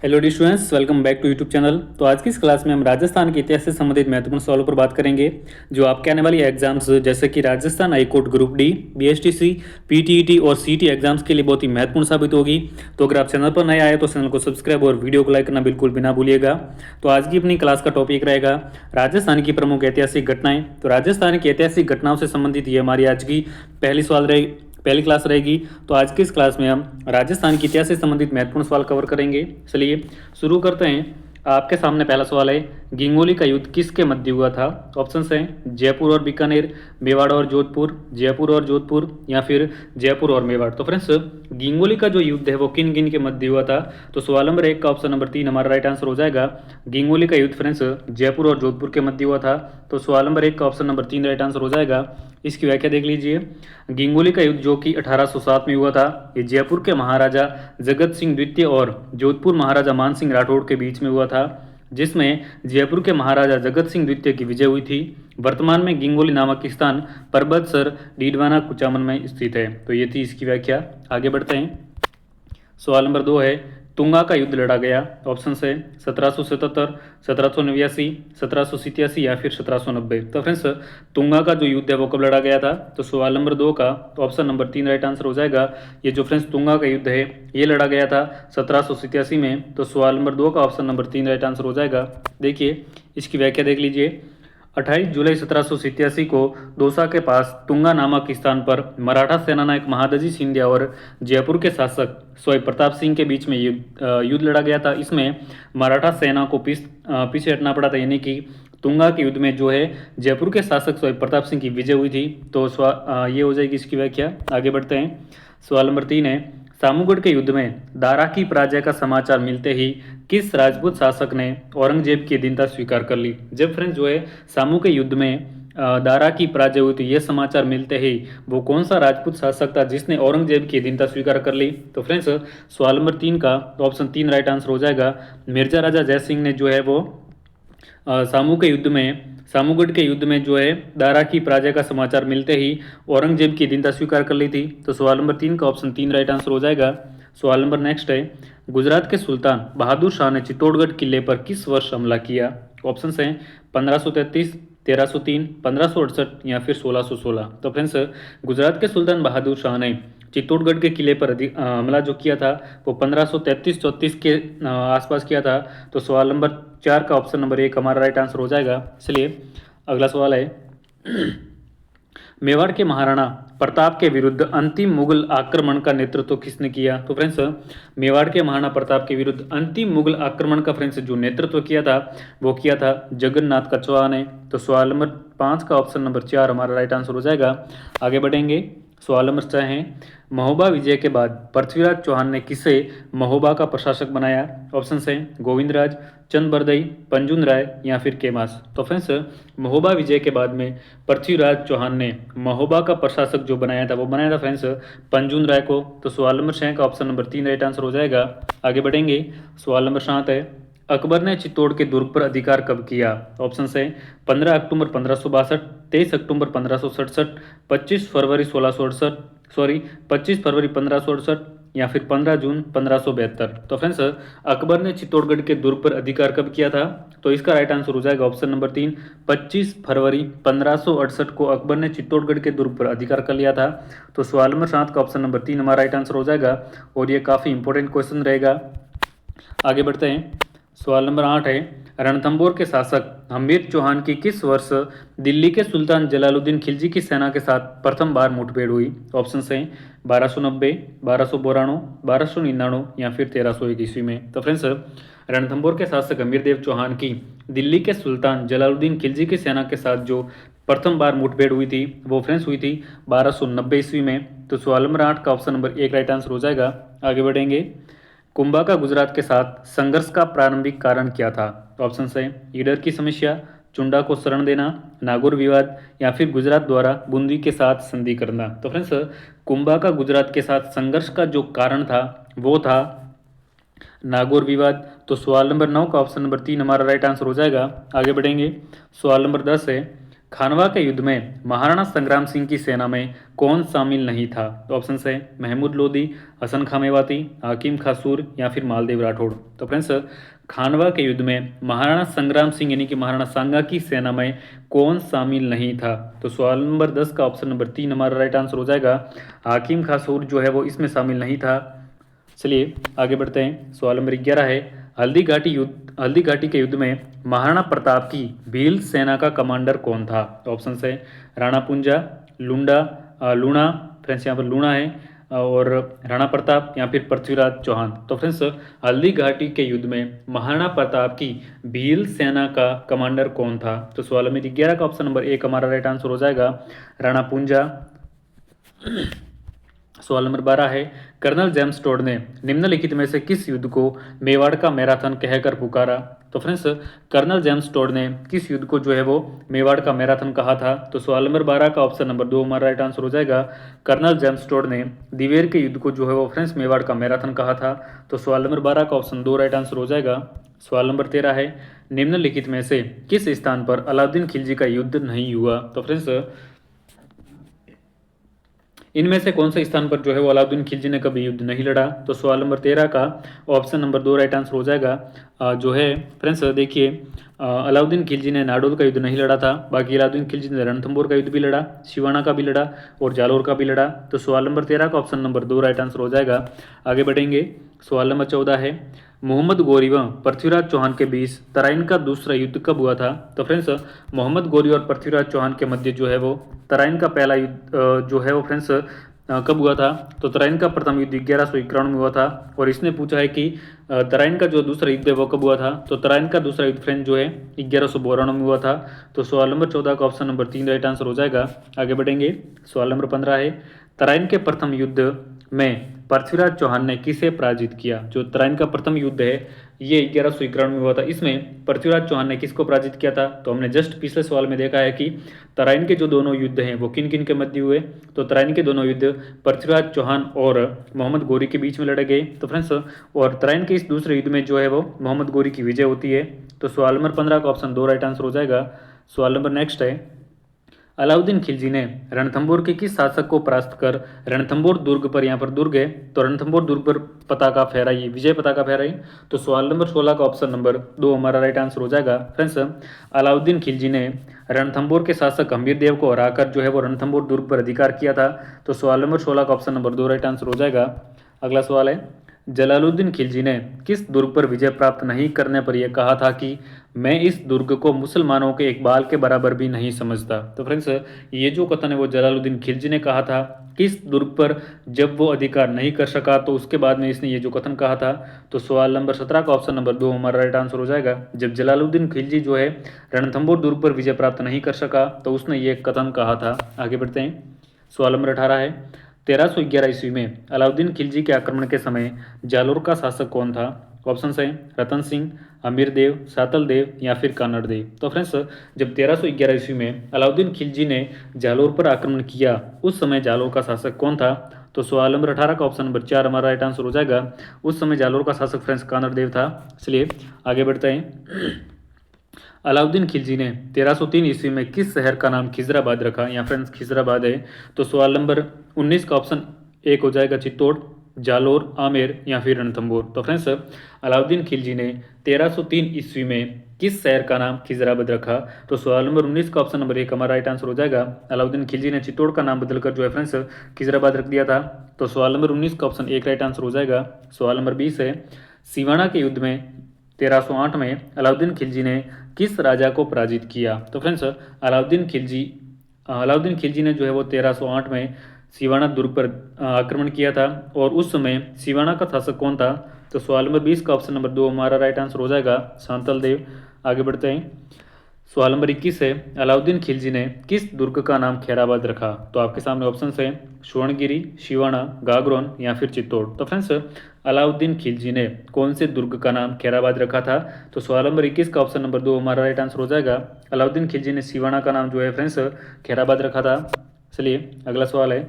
Hello the students, welcome back to YouTube channel. तो आज की इस क्लास में हम राजस्थान के इतिहास से संबंधित महत्वपूर्ण सवालों पर बात करेंगे जो आपके आने वाली एग्जाम्स जैसे कि Rajasthan high court group D, BSTC, PTET और सीटी एग्जाम्स के लिए बहुत ही महत्वपूर्ण साबित होगी। तो अगर आप चैनल पर नए आए तो चैनल को सब्सक्राइब और वीडियो को लाइक करना बिल्कुल भी ना भूलिएगा। तो आज की अपनी क्लास का टॉपिक रहेगा राजस्थान की प्रमुख ऐतिहासिक घटनाएं। तो राजस्थान की ऐतिहासिक घटनाओं से संबंधित ये हमारी आज की पहली क्लास रहेगी। तो आज की इस क्लास में हम राजस्थान के इतिहास से संबंधित महत्वपूर्ण सवाल कवर करेंगे। चलिए शुरू करते हैं। आपके सामने पहला सवाल है, गिंगोली का युद्ध किसके मध्य हुआ था? ऑप्शंस हैं जयपुर और बीकानेर, मेवाड़ और जोधपुर, जयपुर और जोधपुर या फिर जयपुर और मेवाड़। तो फ्रेंड्स, गिंगोली का जो युद्ध है वो किन किन के मध्य हुआ था? तो सवाल नंबर 1 का ऑप्शन नंबर 3 हमारा राइट आंसर हो जाएगा। गिंगोली का युद्ध फ्रेंड्स जयपुर और जोधपुर के मध्य हुआ था। तो सवाल नंबर 1 का ऑप्शन नंबर 3 राइट आंसर हो जाएगा। इसकी व्याख्या देख लीजिए। गिंगोली का युद्ध जो कि 1807 में हुआ था, ये जयपुर के महाराजा जगत सिंह द्वितीय और जोधपुर महाराजा मान सिंह राठौड़ के बीच में हुआ था, जिसमें जयपुर के महाराजा जगत सिंह द्वितीय की विजय हुई थी। वर्तमान में गिंगोली नामक स्थान परबतसर डीडवाना कुचामन में स्थित है। तो ये थी इसकी व्याख्या। आगे बढ़ते हैं। सवाल नंबर 2 है, तुंगा का युद्ध लड़ा गया। ऑप्शन है 1777, 1789, 1787 या फिर 1790। तो फ्रेंड्स, तुंगा का जो युद्ध है वो कब लड़ा गया था? तो सवाल नंबर 2 का ऑप्शन नंबर 3 राइट आंसर हो जाएगा। ये जो फ्रेंड्स तुंगा का युद्ध है ये लड़ा गया था 1787 में। तो सवाल नंबर 2 का ऑप्शन नंबर 3 राइट आंसर हो जाएगा। देखिए इसकी व्याख्या देख लीजिए। 28 जुलाई 1787 को दौसा के पास तुंगा नामक स्थान पर मराठा सेनानायक महादजी सिंधिया और जयपुर के शासक स्वयं प्रताप सिंह के बीच में युद्ध लड़ा गया था। इसमें मराठा सेना को पीछे हटना पड़ा था, यानी कि तुंगा के युद्ध में जो है जयपुर के शासक स्वयं प्रताप सिंह की विजय हुई थी। तो ये हो जाएगी इसकी व्याख्या। आगे बढ़ते हैं। सवाल नंबर 3 है, सामूगढ़ के युद्ध में दारा की पराजय का समाचार मिलते ही किस राजपूत शासक ने औरंगजेब की अधीनता स्वीकार कर ली? जब फ्रेंड्स जो है सामू के युद्ध में दारा की पराजय हुई थी, यह समाचार मिलते ही वो कौन सा राजपूत शासक था जिसने औरंगजेब की अधीनता स्वीकार कर ली? तो फ्रेंड्स, सवाल नंबर 3 का ऑप्शन 3 राइट आंसर हो जाएगा। मिर्जा राजा जयसिंह ने जो है वो सामूगढ़ के युद्ध में जो है दारा की पराजय का समाचार मिलते ही औरंगजेब की अधीनता स्वीकार कर ली थी। तो सवाल नंबर 3 का ऑप्शन 3 राइट आंसर हो जाएगा। सवाल नंबर नेक्स्ट है, गुजरात के सुल्तान बहादुर शाह ने चित्तौड़गढ़ किले पर किस वर्ष हमला किया? ऑप्शन हैं 1533, 1303, 1568 या फिर 1616। तो फ्रेंड्स, गुजरात के सुल्तान बहादुर शाह ने चित्तौड़गढ़ के किले पर हमला जो किया था वो 1533-34 के आसपास किया था। तो सवाल नंबर 4 का ऑप्शन नंबर 1 हमारा राइट आंसर हो जाएगा। चलिए अगला सवाल है, मेवाड़ के महाराणा प्रताप के विरुद्ध अंतिम मुगल आक्रमण का नेतृत्व किसने किया? तो फ्रेंड्स, मेवाड़ के महाराणा प्रताप के विरुद्ध अंतिम मुगल आक्रमण का फ्रेंड्स जो नेतृत्व किया था वो किया था जगन्नाथ कछवाहा ने। तो सवाल नंबर 5 का ऑप्शन नंबर 4 हमारा राइट आंसर हो जाएगा। आगे बढ़ेंगे। सवाल नंबर 6 है, महोबा विजय के बाद पृथ्वीराज चौहान ने किसे महोबा का प्रशासक बनाया? ऑप्शन हैं गोविंदराज, चंद पंजुन राय या फिर केमास। तो फ्रेंड्स, महोबा विजय के बाद में पृथ्वीराज चौहान ने महोबा का प्रशासक जो बनाया था वो बनाया था फ्रेंड्स पंजुन राय को। तो सवाल नंबर 6 का ऑप्शन नंबर 3 राइट आंसर हो जाएगा। आगे बढ़ेंगे। सवाल नंबर 7 है, अकबर ने चित्तौड़ के दुर्ग पर अधिकार कब किया? ऑप्शन है 15 अक्टूबर 1562, 23 अक्टूबर 1567, 25 फरवरी 1668, 25 फरवरी 1568 या फिर 15 जून 1572। तो फ्रेंड्स, अकबर ने चित्तौड़गढ़ के दुर्ग पर अधिकार कब किया था? तो इसका राइट आंसर हो जाएगा ऑप्शन नंबर 3, 25 फरवरी 1568 को अकबर ने चित्तौड़गढ़ के दुर्ग पर अधिकार कर लिया था। तो सवाल नंबर 7 का ऑप्शन नंबर 3 हमारा राइट आंसर हो जाएगा और ये काफ़ी इंपॉर्टेंट क्वेश्चन रहेगा। आगे बढ़ते हैं। सवाल नंबर 8 है, रणथंभौर के शासक हमीर चौहान की किस वर्ष दिल्ली के सुल्तान जलालुद्दीन खिलजी की सेना के साथ प्रथम बार मुठभेड़ हुई? ऑप्शन हैं 1290, 1292, 1299 या फिर 1301 ईस्वी में। तो फ्रेंड्स, रणथंभौर के शासक हमीर देव चौहान की दिल्ली के सुल्तान जलालुद्दीन खिलजी की सेना के साथ जो प्रथम बार मुठभेड़ हुई थी वो फ्रेंड्स हुई थी 1290 ईस्वी में। तो सवाल नंबर 8 का ऑप्शन नंबर 1 राइट आंसर हो जाएगा। आगे बढ़ेंगे। कुंभा का गुजरात के साथ संघर्ष का प्रारंभिक कारण क्या था? ऑप्शन है ईडर की समस्या, चुंडा को शरण देना, नागौर विवाद या फिर गुजरात द्वारा बूंदी के साथ संधि करना। तो फ्रेंड्स, कुंभा का गुजरात के साथ संघर्ष का जो कारण था वो था नागौर विवाद। तो सवाल नंबर 9 का ऑप्शन नंबर 3 हमारा राइट आंसर हो जाएगा। आगे बढ़ेंगे। सवाल नंबर 10 है, खानवा के युद्ध में महाराणा संग्राम सिंह की सेना में कौन शामिल नहीं था? तो ऑप्शन है महमूद लोदी, हसन खां मेवाती, हाकिम खां सूर या फिर मालदेव राठौड़। तो फ्रेंड्स, खानवा के युद्ध में महाराणा संग्राम सिंह यानी कि महाराणा सांगा की सेना में कौन शामिल नहीं था? तो सवाल नंबर 10 का ऑप्शन नंबर 3 हमारा राइट आंसर हो जाएगा। हाकिम खां सूर जो है वो इसमें शामिल नहीं था। चलिए आगे बढ़ते हैं। सवाल नंबर 11 है, हल्दी घाटी के युद्ध में महाराणा प्रताप की भील सेना का कमांडर कौन था? तो ऑप्शन है राणा पुंजा, लूणा, फ्रेंड्स यहाँ पर लूणा है, और राणा प्रताप या फिर पृथ्वीराज चौहान। तो फ्रेंड्स, हल्दी घाटी के युद्ध में महाराणा प्रताप की भील सेना का कमांडर कौन था? तो सवाल नंबर 11 का ऑप्शन नंबर 1 हमारा राइट आंसर हो जाएगा, राणा पुंजा। सवाल नंबर 12 है, कर्नल जेम्स टोड ने निम्नलिखित में से किस युद्ध को मेवाड़ का मैराथन कहकर पुकारा? तो फ्रेंड्स, कर्नल जेम्स टोड ने किस युद्ध को जो है वो मेवाड़ का मैराथन कहा था? तो सवाल नंबर 12 का ऑप्शन नंबर 2 हमारा राइट आंसर हो जाएगा। कर्नल जेम्स टोड ने दिवेर के युद्ध को जो है वो फ्रेंड्स मेवाड़ का मैराथन कहा था। तो सवाल नंबर 12 का ऑप्शन 2 राइट आंसर हो जाएगा। सवाल नंबर 13 है, निम्नलिखित में से किस स्थान पर अलाउद्दीन खिलजी का युद्ध नहीं हुआ? तो फ्रेंड्स, इनमें से कौन से स्थान पर जो है वो अलाउद्दीन खिलजी ने कभी युद्ध नहीं लड़ा? तो सवाल नंबर 13 का ऑप्शन नंबर 2 राइट आंसर हो जाएगा। जो है फ्रेंड्स देखिए, अलाउद्दीन खिलजी ने नाडोल का युद्ध नहीं लड़ा था। बाकी अलाउद्दीन खिलजी ने रणथंबोर का युद्ध भी लड़ा, सिवाना का भी लड़ा और जालोर का भी लड़ा। तो सवाल नंबर 13 का ऑप्शन नंबर 2 राइट आंसर हो जाएगा। आगे बढ़ेंगे। सवाल नंबर 14 है, मोहम्मद गोरी व पृथ्वीराज चौहान के बीच तराइन का दूसरा युद्ध कब हुआ था? तो फ्रेंड्स, मोहम्मद गोरी और पृथ्वीराज चौहान के मध्य जो है वो तराइन का पहला युद्ध जो है वो फ्रेंड्स कब हुआ था? तो तराइन का प्रथम युद्ध 1191 में हुआ था। और इसने पूछा है कि तराइन का जो दूसरा युद्ध है वो कब हुआ था? तो तराइन का दूसरा युद्ध फ्रेंड जो है 1192 में हुआ था। तो सवाल नंबर 14 का ऑप्शन नंबर 3 राइट आंसर हो जाएगा। आगे बढ़ेंगे। सवाल नंबर 15 है, तराइन के प्रथम युद्ध में पृथ्वीराज चौहान ने किसे पराजित किया? जो तराइन का प्रथम युद्ध है ये 1191 में हुआ था। इसमें पृथ्वीराज चौहान ने किसको पराजित किया था? तो हमने जस्ट पिछले सवाल में देखा है कि तराइन के जो दोनों युद्ध हैं वो किन किन के मध्य हुए। तो तराइन के दोनों युद्ध पृथ्वीराज चौहान और मोहम्मद गोरी के बीच में लड़े गए। तो फ्रेंड्स, और तराइन के इस दूसरे युद्ध में जो है वो मोहम्मद गोरी की विजय होती है। तो सवाल नंबर 15 का ऑप्शन 2 राइट आंसर हो जाएगा। सवाल नंबर नेक्स्ट है, अलाउद्दीन खिलजी ने रणथंबोर के किस शासक को परास्त कर रणथंबोर दुर्ग पर, यहाँ पर दुर्ग है तो रणथंबोर दुर्ग पर पताका फहराई, विजय पताका फहराई? तो सवाल नंबर 16 का ऑप्शन नंबर 2 हमारा राइट आंसर हो जाएगा। फ्रेंड्स, अलाउद्दीन खिलजी ने रणथंबोर के शासक गंभीर देव को हराकर जो है वो रणथंबोर दुर्ग पर अधिकार किया था। तो सवाल नंबर 16 का ऑप्शन नंबर 2 राइट आंसर हो जाएगा। अगला सवाल है, जलालुद्दीन खिलजी ने किस दुर्ग पर विजय प्राप्त नहीं करने पर यह कहा था कि मैं इस दुर्ग को मुसलमानों के एक बाल के बराबर भी नहीं समझता? तो फ्रेंड्स, ये जो कथन है वो जलालुद्दीन खिलजी ने कहा था किस दुर्ग पर, जब वो अधिकार नहीं कर सका तो उसके बाद में इसने ये जो कथन कहा था। तो सवाल नंबर 17 का ऑप्शन नंबर 2 हमारा राइट आंसर हो जाएगा। जब जलालुद्दीन खिलजी जो है रणथंबोर दुर्ग पर विजय प्राप्त नहीं कर सका तो उसने ये कथन कहा था। आगे बढ़ते हैं। सवाल नंबर 18 है, 1311 ईस्वी में अलाउद्दीन खिलजी के आक्रमण के समय जालोर का शासक कौन था? ऑप्शन है रतन सिंह, अमीर देव, सातल देव या फिर कानड़ देव। तो फ्रेंड्स, जब 1311 ईस्वी में अलाउद्दीन खिलजी ने जालोर पर आक्रमण किया उस समय जालोर का शासक कौन था? तो सवाल नंबर 18 का ऑप्शन नंबर 4 हमारा राइट आंसर हो जाएगा। उस समय जालोर का शासक फ्रेंड्स कानड़ देव था। चलिए आगे बढ़ते हैं। अलाउद्दीन खिलजी ने 1303 ईस्वी में किस शहर का नाम खिजराबाद रखा? यहाँ फ्रेंड्स खिजराबाद है। तो सवाल नंबर 19 का ऑप्शन 1 हो जाएगा चित्तौड़, जालोर, आमेर या फिर रणथंबोर। तो फ्रेंड्स, अलाउद्दीन खिलजी ने 1303 ईस्वी में किस शहर का नाम खिजराबाद रखा? तो सवाल नंबर 19 का ऑप्शन नंबर 1 हमारा राइट आंसर हो जाएगा। अलाउद्दीन खिलजी ने चित्तौड़ का नाम बदलकर जो है फ्रेंड्स खिजराबाद रख दिया था। तो सवाल नंबर 19 का ऑप्शन 1 राइट आंसर हो जाएगा। सवाल नंबर 20 है, सिवाना के युद्ध में 1308 में अलाउद्दीन खिलजी ने किस राजा को पराजित किया? तो फ्रेंड्स, अलाउद्दीन खिलजी ने जो है वो 1308 में सिवाना दुर्ग पर आक्रमण किया था। और उस समय सिवाना का शासक कौन था? तो सवाल नंबर 20 का ऑप्शन नंबर 2 हमारा राइट आंसर हो जाएगा, शांतल देव। आगे बढ़ते हैं। सवाल नंबर 21 है, अलाउद्दीन खिलजी ने किस दुर्ग का नाम खैराबाद रखा? तो आपके सामने ऑप्शन है स्वर्णगिरी, शिवाना, गागरोन या फिर चित्तौड़। तो फ्रेंड्स, अलाउद्दीन खिलजी ने कौन से दुर्ग का नाम खैराबाद रखा था? तो सवाल नंबर 21 का ऑप्शन नंबर 2 हमारा राइट आंसर हो जाएगा। अलाउद्दीन खिलजी ने सिवाना का नाम जो है फ्रेंड्स खैराबाद रखा था। चलिए अगला सवाल है,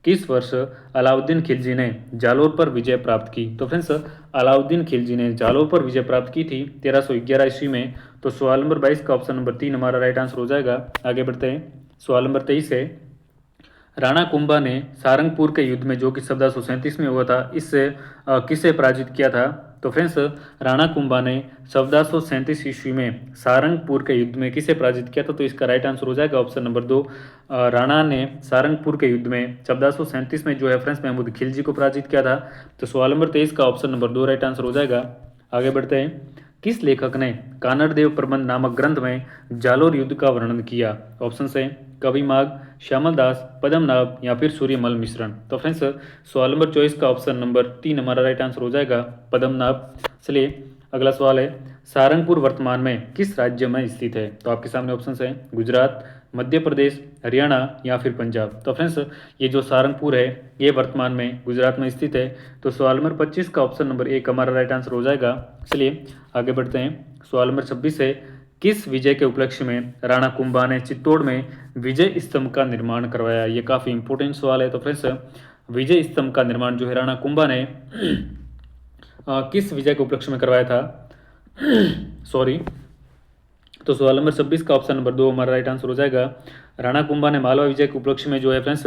किस वर्ष अलाउद्दीन खिलजी ने जालोर पर विजय प्राप्त की? तो फ्रेंड्स अलाउद्दीन खिलजी ने जालोर पर विजय प्राप्त की थी 1311 ईस्वी में। तो सवाल नंबर 22 का ऑप्शन नंबर 3 हमारा राइट आंसर हो जाएगा। आगे बढ़ते हैं। सवाल नंबर 23 है, राणा कुंभा ने सारंगपुर के युद्ध में जो कि 1437 में हुआ था, इससे किसे पराजित किया था? तो फ्रेंड्स राणा कुंभा ने 1437 ईस्वी में सारंगपुर के युद्ध में किसे पराजित किया था? तो इसका राइट आंसर हो जाएगा ऑप्शन नंबर 2। राणा ने सारंगपुर के युद्ध में 1437 में जो है फ्रेंड्स महमूद खिलजी को पराजित किया था। तो सवाल नंबर 23 का ऑप्शन नंबर 2 राइट आंसर हो जाएगा। आगे बढ़ते हैं। किस लेखक ने कानड़देव प्रबंध नामक ग्रंथ में जालोर युद्ध का वर्णन किया? ऑप्शन है कवि माघ, श्यामल दास, पद्मनाभ या फिर सूर्यमल मिश्रण। तो फ्रेंड्स सवाल नंबर 24 का ऑप्शन नंबर 3 हमारा राइट आंसर हो जाएगा, पद्मनाभ। चलिए अगला सवाल है, सारंगपुर वर्तमान में किस राज्य में स्थित है? तो आपके सामने ऑप्शन है गुजरात, मध्य प्रदेश, हरियाणा या फिर पंजाब। तो फ्रेंड्स ये जो सारंगपुर है ये वर्तमान में गुजरात में स्थित है। तो सवाल नंबर 25 का ऑप्शन नंबर 1 हमारा राइट आंसर हो जाएगा। चलिए आगे बढ़ते हैं। सवाल नंबर 26 है, किस विजय के उपलक्ष्य में राणा कुंभा ने चित्तौड़ में विजय स्तंभ का निर्माण करवाया? ये काफ़ी इंपॉर्टेंट सवाल है। तो फ्रेंड्स विजय स्तंभ का निर्माण जो है राणा कुंभा ने किस विजय के उपलक्ष्य में करवाया था? सॉरी। तो सवाल नंबर 26 का ऑप्शन नंबर 2 हमारा राइट आंसर हो जाएगा। राणा कुंभा ने मालवा विजय के उपलक्ष्य में जो है फ्रेंड्स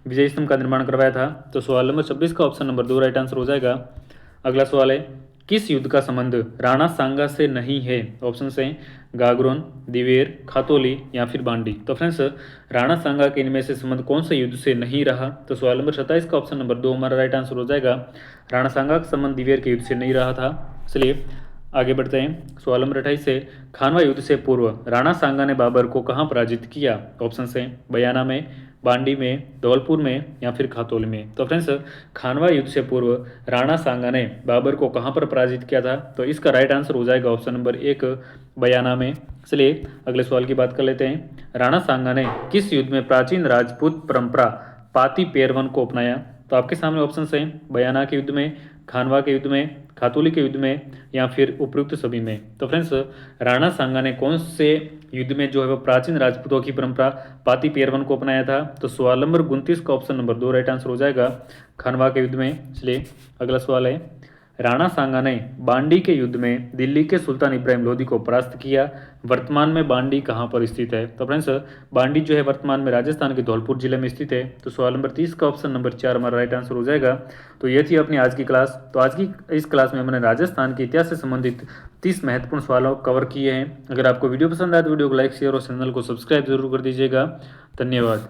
विजय स्तंभ का निर्माण करवाया था। तो सवाल नंबर 26 का ऑप्शन नंबर 2 राइट आंसर हो जाएगा। अगला सवाल है, किस युद्ध का संबंध राणा सांगा से नहीं है? ऑप्शन है गागरोन, दिवेर, खातोली या फिर बांडी। तो फ्रेंड्स राणा सांगा के इनमें से संबंध कौन से युद्ध से नहीं रहा? तो सवाल नंबर 27 का ऑप्शन नंबर 2 हमारा राइट आंसर हो जाएगा। राणा सांगा का संबंध दिवेर के युद्ध से नहीं रहा था। चलिए आगे बढ़ते हैं। सवाल नंबर 28 से, खानवा युद्ध से पूर्व राणा सांगा ने बाबर को कहाँ पराजित किया? ऑप्शन है बयाना में, बांडी में, धौलपुर में या फिर खातौल में। तो फ्रेंड्स खानवा युद्ध से पूर्व राणा सांगा ने बाबर को कहाँ पर पराजित किया था? तो इसका राइट आंसर हो जाएगा ऑप्शन नंबर 1 बयाना में। चलिए अगले सवाल की बात कर लेते हैं। राणा सांगा ने किस युद्ध में प्राचीन राजपूत परंपरा पाती पेरवन को अपनाया? तो आपके सामने ऑप्शन है बयाना के युद्ध में, खानवा के युद्ध में, खातौली के युद्ध में या फिर उपयुक्त सभी में। तो फ्रेंड्स राणा सांगा ने कौन से युद्ध में जो है वो प्राचीन राजपूतों की परंपरा पाती पेरवन को अपनाया था? तो सवाल नंबर 29 का ऑप्शन नंबर 2 राइट आंसर हो जाएगा, खानवा के युद्ध में। चलिए अगला सवाल है, राणा सांगा ने बांडी के युद्ध में दिल्ली के सुल्तान इब्राहिम लोधी को परास्त किया। वर्तमान में बांडी कहाँ पर स्थित है? तो फ्रेंड्स बांडी जो है वर्तमान में राजस्थान के धौलपुर जिले में स्थित है। तो सवाल नंबर 30 का ऑप्शन नंबर 4 हमारा राइट आंसर हो जाएगा। तो ये थी अपनी आज की क्लास। तो आज की इस क्लास में हमने राजस्थान के इतिहास से संबंधित 30 महत्वपूर्ण सवालों कवर किए हैं। अगर आपको वीडियो पसंद आए तो वीडियो को लाइक, शेयर और चैनल को सब्सक्राइब जरूर कर दीजिएगा। धन्यवाद।